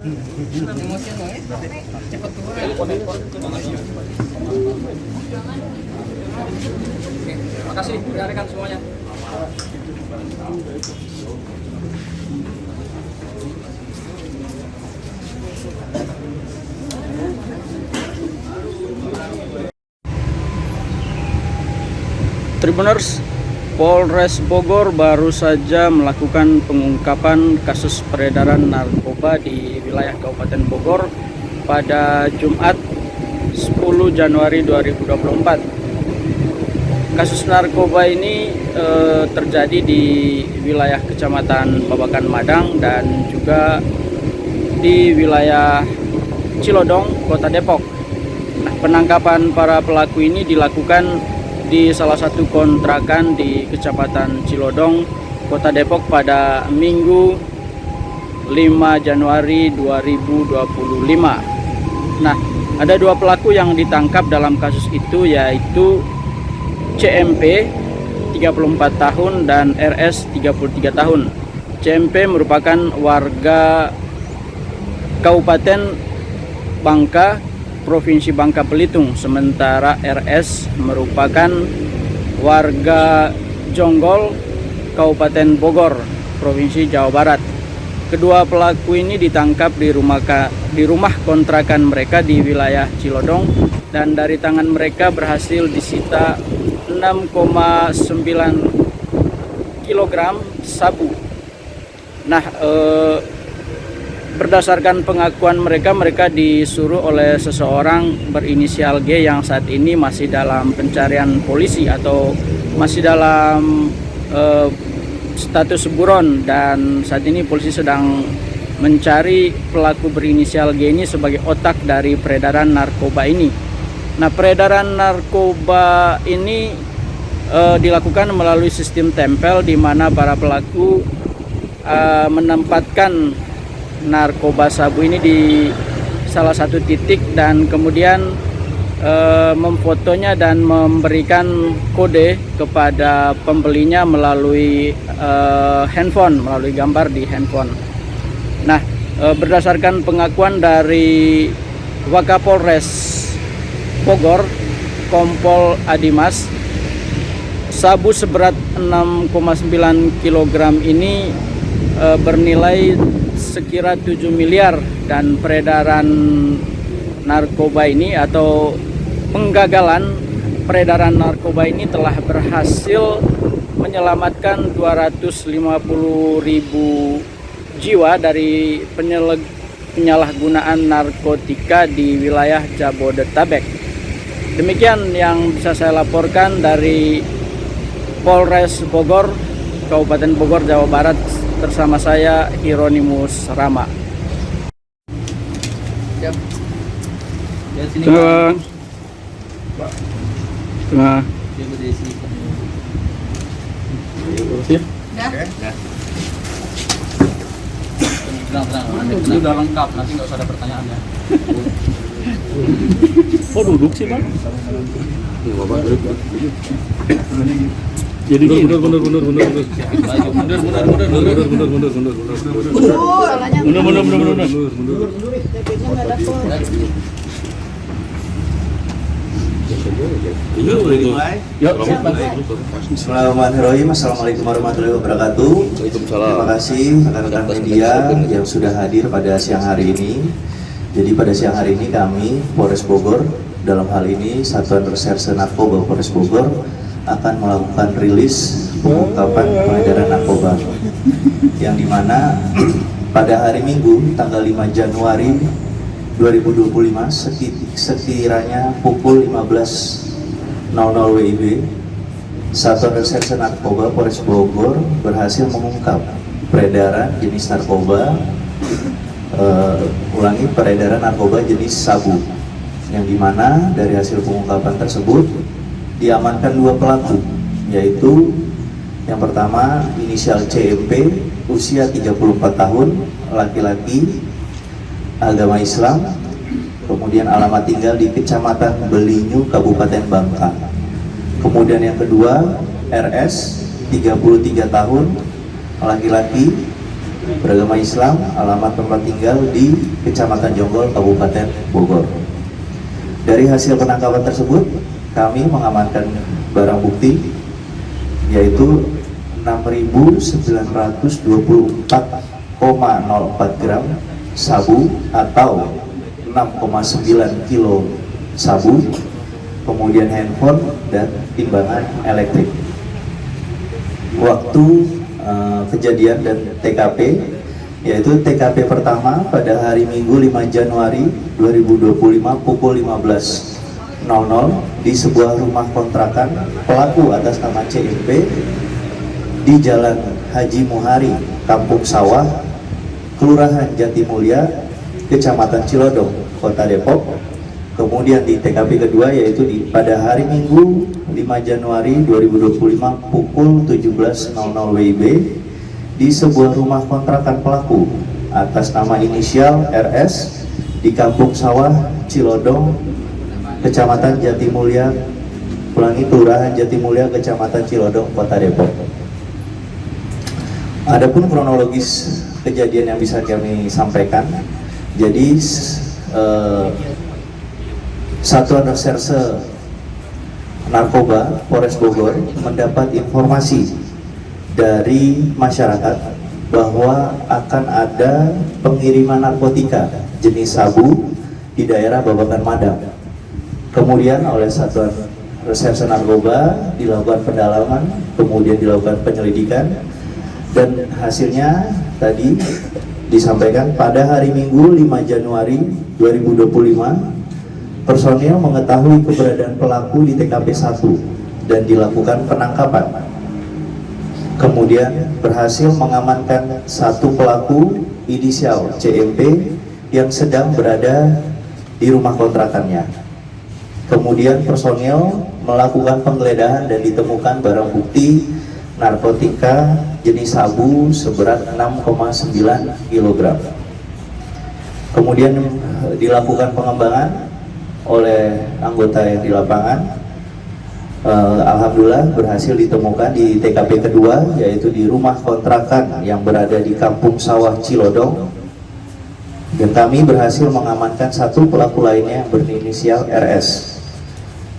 Emosi cepet turun. Terima kasih rekan semuanya. Tribuners, Polres Bogor baru saja melakukan pengungkapan kasus peredaran narkoba di wilayah Kabupaten Bogor pada Jumat 10 Januari 2024. Kasus narkoba ini terjadi di wilayah Kecamatan Babakan Madang dan juga di wilayah Cilodong, Kota Depok. Nah, penangkapan para pelaku ini dilakukan di salah satu kontrakan di Kecamatan Cilodong, Kota Depok pada Minggu 5 Januari 2025. Nah, ada dua pelaku yang ditangkap dalam kasus itu, yaitu CMP 34 tahun dan RS 33 tahun. CMP merupakan warga Kabupaten Bangka, Provinsi Bangka Belitung, sementara RS merupakan warga Jonggol, Kabupaten Bogor, Provinsi Jawa Barat. Kedua pelaku ini ditangkap di rumah kontrakan mereka di wilayah Cilodong, dan dari tangan mereka berhasil disita 6,9 kg sabu. Nah, berdasarkan pengakuan mereka disuruh oleh seseorang berinisial G yang saat ini masih dalam pencarian polisi atau masih dalam status buron, dan saat ini polisi sedang mencari pelaku berinisial G ini sebagai otak dari peredaran narkoba ini. Nah, peredaran narkoba ini dilakukan melalui sistem tempel, di mana para pelaku menempatkan narkoba sabu ini di salah satu titik dan kemudian memfotonya dan memberikan kode kepada pembelinya melalui handphone, melalui gambar di handphone. Nah, berdasarkan pengakuan dari Wakapolres Bogor, Kompol Adimas, sabu seberat 6,9 kg ini bernilai sekira 7 miliar, dan peredaran narkoba ini atau penggagalan peredaran narkoba ini telah berhasil menyelamatkan 250.000 jiwa dari penyalahgunaan narkotika di wilayah Jabodetabek. Demikian yang bisa saya laporkan dari Polres Bogor, Kabupaten Bogor, Jawa Barat, bersama saya Hieronimus Rama. Tengah. Tengah. Siap. Ini udah lengkap, nanti nggak usah ada pertanyaan ya. Oh, duduk sih, Bang. Jadi mundur. Bismillahirrahmanirrahim. Assalamualaikum warahmatullahi wabarakatuh. Terima kasih rekan-rekan media yang sudah hadir pada siang hari ini. Jadi pada siang hari ini kami Polres Bogor, dalam hal ini Satuan Reserse Narkoba Polres Bogor, akan melakukan rilis pengungkapan peredaran narkoba, yang dimana pada hari Minggu tanggal 5 Januari 2025 sekiranya pukul 15.00 WIB, Satuan Reserse Narkoba Polres Bogor berhasil mengungkap peredaran jenis narkoba peredaran narkoba jenis sabu, yang dimana dari hasil pengungkapan tersebut diamankan dua pelaku, yaitu yang pertama inisial CMP, usia 34 tahun, laki-laki, agama Islam, kemudian alamat tinggal di Kecamatan Belinyu, Kabupaten Bangka. Kemudian yang kedua RS, 33 tahun, laki-laki, beragama Islam, alamat tempat tinggal di Kecamatan Jonggol, Kabupaten Bogor. Dari hasil penangkapan tersebut, kami mengamankan barang bukti yaitu 6.924,04 gram sabu atau 6,9 kilo sabu, kemudian handphone dan timbangan elektrik. Waktu kejadian dan TKP yaitu TKP pertama pada hari Minggu 5 Januari 2025 pukul 15.00 di sebuah rumah kontrakan pelaku atas nama CMP di Jalan Haji Muhari, Kampung Sawah, Kelurahan Jatimulya, Kecamatan Cilodong, Kota Depok. Kemudian di TKP kedua yaitu pada hari Minggu 5 Januari 2025 pukul 17.00 WIB di sebuah rumah kontrakan pelaku atas nama inisial RS di Kampung Sawah, Cilodong, Kecamatan Jatimulya, Kelurahan Jatimulya, Kecamatan Cilodong, Kota Depok. Adapun kronologis kejadian yang bisa kami sampaikan, jadi Satuan Reserse Narkoba Polres Bogor mendapat informasi dari masyarakat bahwa akan ada pengiriman narkotika jenis sabu di daerah Babakan Madang. Kemudian oleh Satuan Reserse Narkoba dilakukan pendalaman, kemudian dilakukan penyelidikan, dan hasilnya tadi disampaikan pada hari Minggu 5 Januari 2025 personil mengetahui keberadaan pelaku di TKP 1 dan dilakukan penangkapan. Kemudian berhasil mengamankan satu pelaku inisial CMP yang sedang berada di rumah kontrakannya. Kemudian personil melakukan penggeledahan dan ditemukan barang bukti narkotika jenis sabu seberat 6,9 kg. Kemudian dilakukan pengembangan oleh anggota yang di lapangan. Alhamdulillah berhasil ditemukan di TKP kedua yaitu di rumah kontrakan yang berada di Kampung Sawah Cilodong, dan kami berhasil mengamankan satu pelaku lainnya yang berinisial RS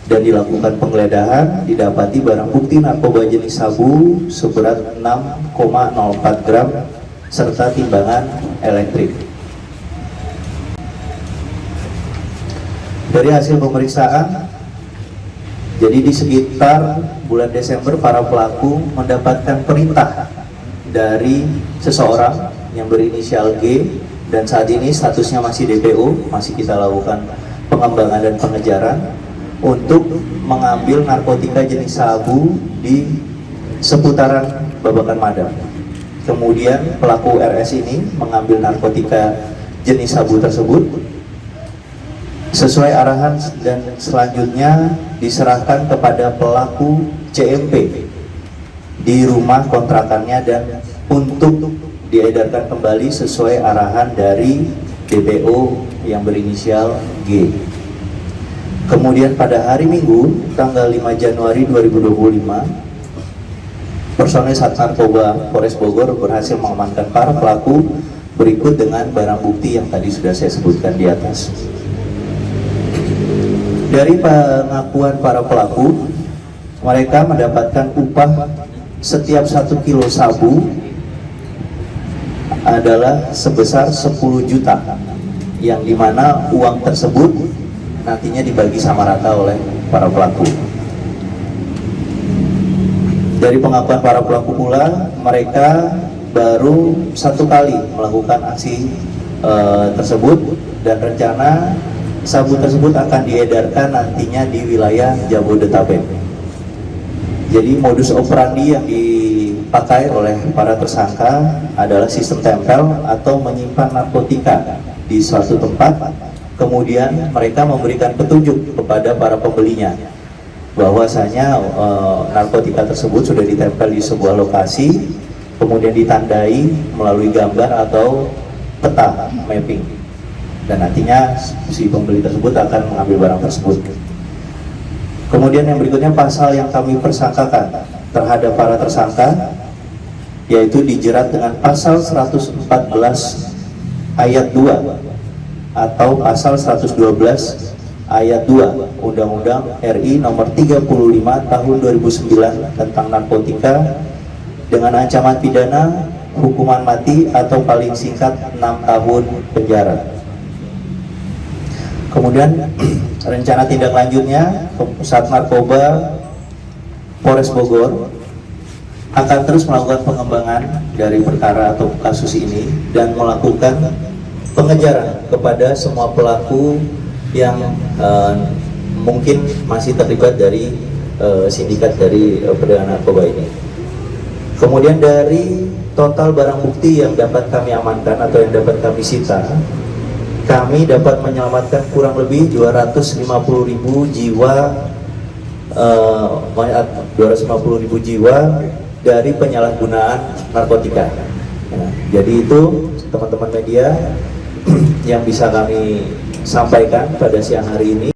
dan dilakukan penggeledahan, didapati barang bukti narkoba jenis sabu seberat 6,04 gram serta timbangan elektrik. Dari hasil pemeriksaan, jadi di sekitar bulan Desember para pelaku mendapatkan perintah dari seseorang yang berinisial G, dan saat ini statusnya masih DPO, masih kita lakukan pengembangan dan pengejaran untuk mengambil narkotika jenis sabu di seputaran Babakan Madang. Kemudian pelaku RS ini mengambil narkotika jenis sabu tersebut sesuai arahan dan selanjutnya diserahkan kepada pelaku CMP di rumah kontrakannya dan untuk diedarkan kembali sesuai arahan dari DPO yang berinisial G. Kemudian pada hari Minggu tanggal 5 Januari 2025 personel Sat Narkoba Polres Bogor berhasil mengamankan para pelaku berikut dengan barang bukti yang tadi sudah saya sebutkan di atas. Dari pengakuan para pelaku, mereka mendapatkan upah setiap 1 kilo sabu adalah sebesar 10 juta, yang dimana uang tersebut nantinya dibagi sama rata oleh para pelaku. Dari pengakuan para pelaku pula, mereka baru 1 kali melakukan aksi tersebut, dan rencana sabu tersebut akan diedarkan nantinya di wilayah Jabodetabek. Jadi modus operandi yang dipakai oleh para tersangka adalah sistem tempel atau menyimpan narkotika di suatu tempat, kemudian mereka memberikan petunjuk kepada para pembelinya bahwasanya narkotika tersebut sudah ditempel di sebuah lokasi, kemudian ditandai melalui gambar atau peta mapping, dan nantinya si pembeli tersebut akan mengambil barang tersebut. Kemudian yang berikutnya pasal yang kami persangkakan terhadap para tersangka yaitu dijerat dengan pasal 114 ayat 2 atau pasal 112 ayat 2 Undang-Undang RI nomor 35 tahun 2009 tentang narkotika dengan ancaman pidana hukuman mati atau paling singkat 6 tahun penjara. Kemudian rencana tindak lanjutnya, Sat Narkoba Polres Bogor akan terus melakukan pengembangan dari perkara atau kasus ini dan melakukan pengejaran kepada semua pelaku yang mungkin masih terlibat dari sindikat dari perdagangan narkoba ini. Kemudian dari total barang bukti yang dapat kami amankan atau yang dapat kami sita, kami dapat menyelamatkan kurang lebih 250.000 jiwa 250.000 jiwa dari penyalahgunaan narkotika. Nah, jadi itu teman-teman media yang bisa kami sampaikan pada siang hari ini.